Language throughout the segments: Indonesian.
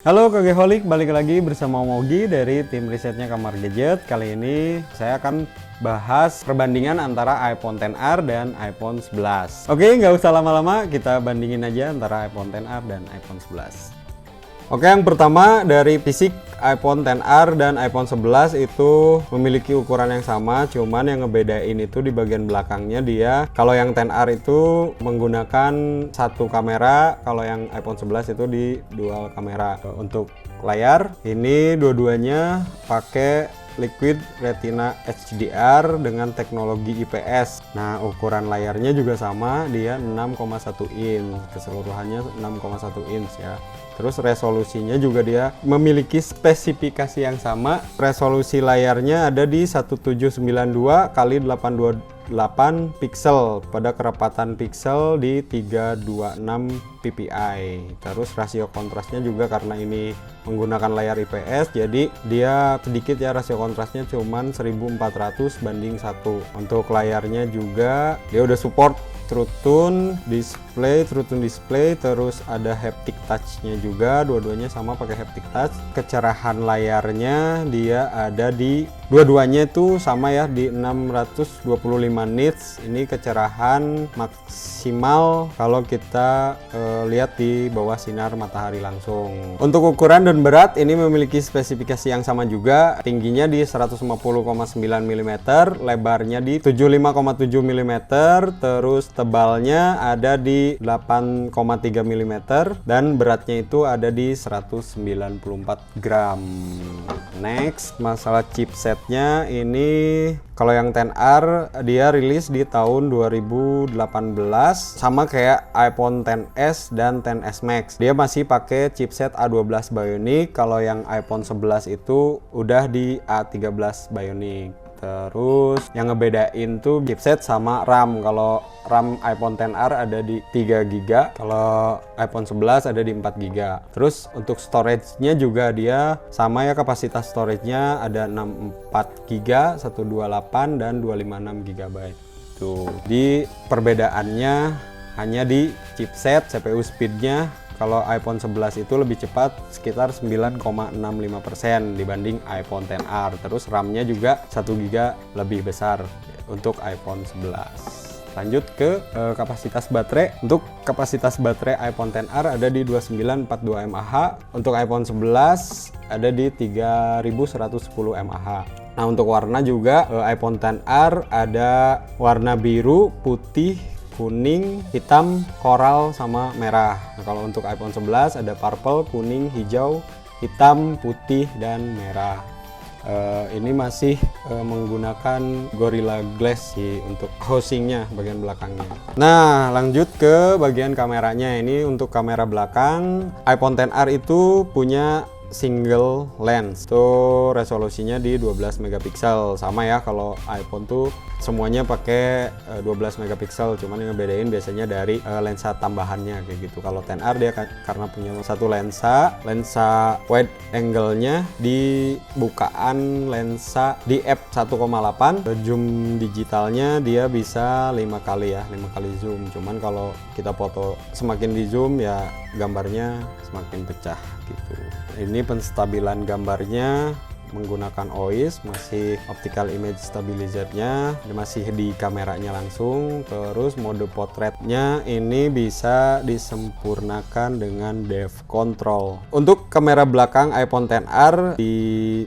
Halo Kageholic, balik lagi bersama Mogi dari tim risetnya Kamar Gadget. Kali ini saya akan bahas perbandingan antara iPhone XR dan iPhone 11. Oke, nggak usah lama-lama, kita bandingin aja antara iPhone XR dan iPhone 11. Oke, yang pertama dari fisik, iPhone XR dan iPhone 11 itu memiliki ukuran yang sama, cuman yang ngebedain itu di bagian belakangnya dia. Kalau yang XR itu menggunakan satu kamera, kalau yang iPhone 11 itu di dual kamera. Untuk layar, ini dua-duanya pakai Liquid Retina HDR dengan teknologi IPS. Nah, ukuran layarnya juga sama, dia 6,1 inch, keseluruhannya 6,1 inch ya. Terus resolusinya juga dia memiliki spesifikasi yang sama. Resolusi layarnya ada di 1792 x 828 pixel pada kerapatan pixel di 326 ppi. Terus rasio kontrasnya juga karena ini menggunakan layar IPS, jadi dia sedikit ya, rasio kontrasnya cuman 1400 banding 1. Untuk layarnya juga dia udah support True Tone display, terus ada haptic touch-nya juga, dua-duanya sama pakai haptic touch. Kecerahan layarnya dia ada di dua-duanya itu sama ya, di 625 nits. Ini kecerahan maksimal kalau kita lihat di bawah sinar matahari langsung. Untuk ukuran dan berat ini memiliki spesifikasi yang sama juga. Tingginya di 150,9 mm, lebarnya di 75,7 mm, terus tebalnya ada di 8,3 mm dan beratnya itu ada di 194 gram. Next, masalah chipsetnya ini kalau yang XR dia rilis di tahun 2018 sama kayak iPhone XS dan XS Max. Dia masih pakai chipset A12 Bionic, kalau yang iPhone 11 itu udah di A13 Bionic. Terus yang ngebedain tuh chipset sama RAM. Kalau RAM iPhone XR ada di 3GB, kalau iPhone 11 ada di 4GB. Terus untuk storage-nya juga dia sama ya, kapasitas storage-nya ada 64GB, 128 dan 256GB. Tuh. Di perbedaannya hanya di chipset, CPU speed-nya. Kalau iPhone 11 itu lebih cepat sekitar 9,65% dibanding iPhone XR. Terus RAM-nya juga 1GB lebih besar untuk iPhone 11. Lanjut ke kapasitas baterai. Untuk kapasitas baterai iPhone XR ada di 2942 mAh. Untuk iPhone 11 ada di 3110 mAh. Nah, untuk warna juga iPhone XR ada warna biru, putih, kuning, hitam, koral, sama merah. Nah, kalau untuk iPhone 11 ada purple, kuning, hijau, hitam, putih, dan merah. Ini masih menggunakan Gorilla Glass sih untuk housingnya bagian belakangnya. Nah, lanjut ke bagian kameranya. Ini untuk kamera belakang iPhone XR itu punya single lens, tuh resolusinya di 12 megapiksel. Sama ya, kalau iPhone tuh semuanya pakai 12 megapiksel, cuman yang ngebedain biasanya dari lensa tambahannya kayak gitu. Kalau XR dia karena punya satu lensa wide angle-nya di bukaan lensa di f1,8, zoom digitalnya dia bisa 5 kali ya, 5 kali zoom. Cuman kalau kita foto semakin di zoom ya gambarnya semakin pecah gitu. Ini penstabilan gambarnya menggunakan OIS, masih optical image stabilizer-nya, masih di kameranya langsung. Terus mode potretnya ini bisa disempurnakan dengan depth control. Untuk kamera belakang iPhone XR di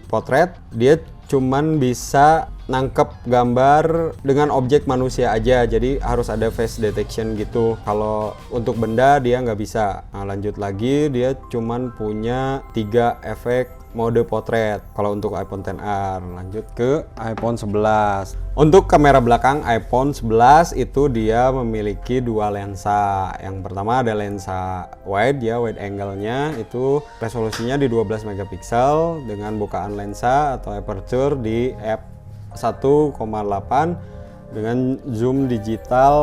potret dia cuman bisa nangkep gambar dengan objek manusia aja, jadi harus ada face detection gitu. Kalau untuk benda dia nggak bisa. Nah, lanjut lagi, dia cuman punya 3 efek mode potret kalau untuk iPhone XR. Lanjut ke iPhone 11. Untuk kamera belakang iPhone 11 itu dia memiliki dua lensa. Yang pertama ada lensa wide ya, wide angle-nya itu resolusinya di 12 megapiksel dengan bukaan lensa atau aperture di f1,8 dengan zoom digital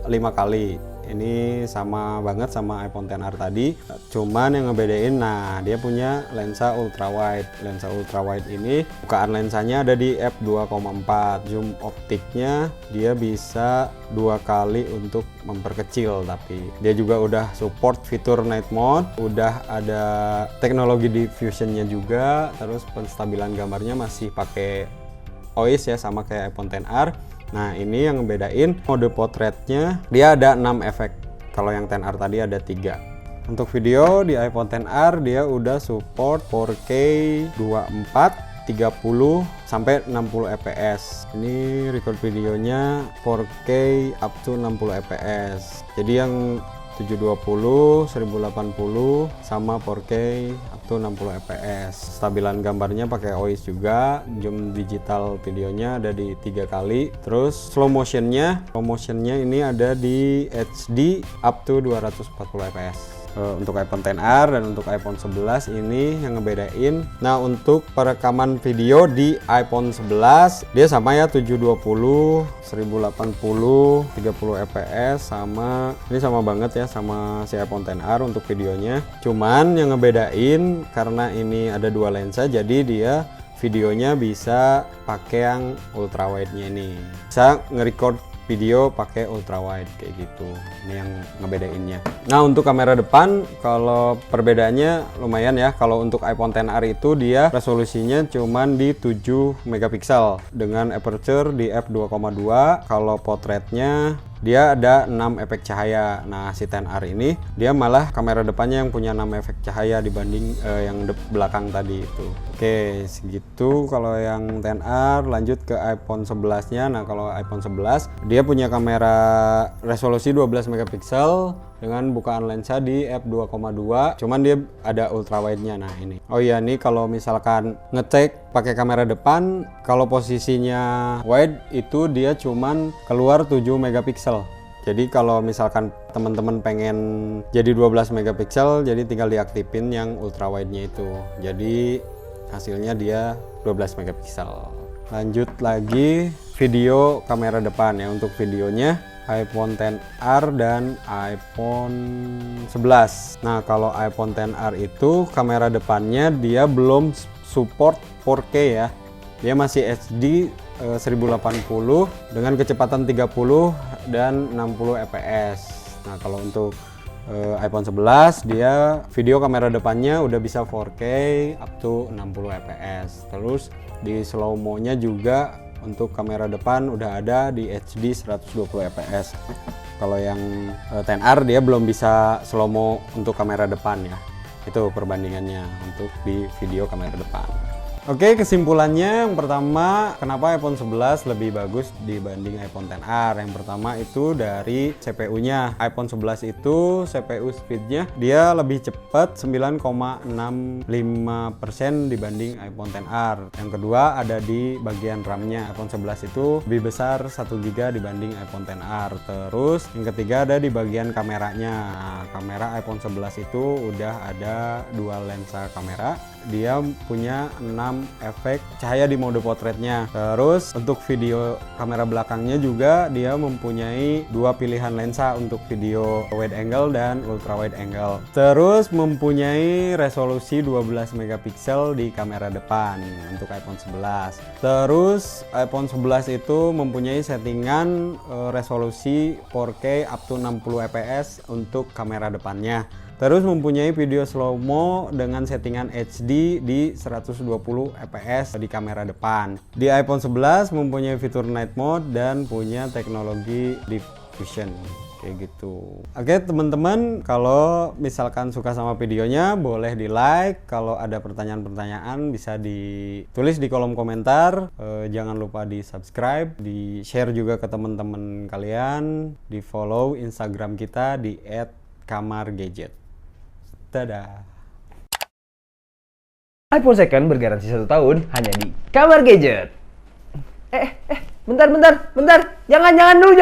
5 kali. Ini sama banget sama iPhone XR tadi, cuman yang ngebedain, nah dia punya lensa ultrawide. Lensa ultrawide ini bukaan lensanya ada di f2,4, zoom optiknya dia bisa 2 kali untuk memperkecil, tapi dia juga udah support fitur night mode, udah ada teknologi diffusionnya juga, terus penstabilan gambarnya masih pakai OIS ya, sama kayak iPhone XR. Nah ini yang ngebedain, mode potretnya dia ada 6 efek, kalau yang XR tadi ada 3. Untuk video di iPhone XR dia udah support 4K 24, 30 sampai 60 fps. Ini record videonya 4K up to 60 fps. Jadi yang 720, 1080 sama 4K up to 60 fps. Stabilan gambarnya pakai OIS juga. Zoom digital videonya ada di 3 kali. Terus slow motionnya ini ada di HD up to 240 fps. Untuk iPhone XR dan untuk iPhone 11 ini yang ngebedain. Nah untuk perekaman video di iPhone 11 dia sama ya, 720, 1080, 30 fps, sama ini sama banget ya sama si iPhone XR untuk videonya. Cuman yang ngebedain karena ini ada 2 lensa, jadi dia videonya bisa pakai yang ultrawide-nya ini. Bisa nge-record video pakai ultrawide kayak gitu. Ini yang ngebedainnya. Nah untuk kamera depan, kalau perbedaannya lumayan ya. Kalau untuk iPhone XR itu dia resolusinya cuman di 7 megapiksel dengan aperture di f2,2. Kalau potretnya dia ada 6 efek cahaya. Nah si XR ini dia malah kamera depannya yang punya 6 efek cahaya dibanding yang belakang tadi itu. Oke segitu kalau yang XR. Lanjut ke iPhone 11 nya. Nah kalau iPhone 11 dia punya kamera resolusi 12 megapiksel dengan bukaan lensa di f2,2, cuman dia ada ultrawide nya. Nah ini, oh iya nih kalau misalkan ngecek pakai kamera depan, kalau posisinya wide itu dia cuman keluar 7 megapiksel. Jadi kalau misalkan teman-teman pengen jadi 12 megapiksel, jadi tinggal diaktifin yang ultrawide nya itu, jadi hasilnya dia 12 megapiksel. Lanjut lagi video kamera depan ya. Untuk videonya iPhone XR dan iPhone 11. Nah kalau iPhone XR itu kamera depannya dia belum support 4K ya, dia masih HD 1080 dengan kecepatan 30 dan 60 fps. Nah kalau untuk iPhone 11 dia video kamera depannya udah bisa 4K up to 60 fps. Terus di slow mo nya juga untuk kamera depan udah ada di HD 120 fps. Kalau yang XR dia belum bisa slow mo untuk kamera depan ya. Itu perbandingannya untuk di video kamera depan. Oke, kesimpulannya yang pertama, kenapa iPhone 11 lebih bagus dibanding iPhone XR? Yang pertama itu dari CPU-nya. iPhone 11 itu CPU speed-nya dia lebih cepat 9,65% dibanding iPhone XR. Yang kedua ada di bagian RAM-nya. iPhone 11 itu lebih besar 1 GB dibanding iPhone XR. Terus yang ketiga ada di bagian kameranya. Nah, kamera iPhone 11 itu udah ada dual lensa kamera. Dia punya 6 efek cahaya di mode potretnya. Terus untuk video kamera belakangnya juga dia mempunyai 2 pilihan lensa untuk video wide angle dan ultra wide angle. Terus mempunyai resolusi 12 megapiksel di kamera depan untuk iPhone 11. Terus iPhone 11 itu mempunyai settingan resolusi 4K up to 60 fps untuk kamera depannya. Terus mempunyai video slow mo dengan settingan HD di 120 fps di kamera depan. Di iPhone 11 mempunyai fitur night mode dan punya teknologi diffusion kayak gitu. Oke teman-teman, kalau misalkan suka sama videonya boleh di like. Kalau ada pertanyaan-pertanyaan bisa ditulis di kolom komentar. Jangan lupa di subscribe, di share juga ke teman-teman kalian, di follow Instagram kita di @kamargadget. Dadah. iPhone second bergaransi 1 tahun hanya di Kamar Gadget. Bentar. Jangan dulu.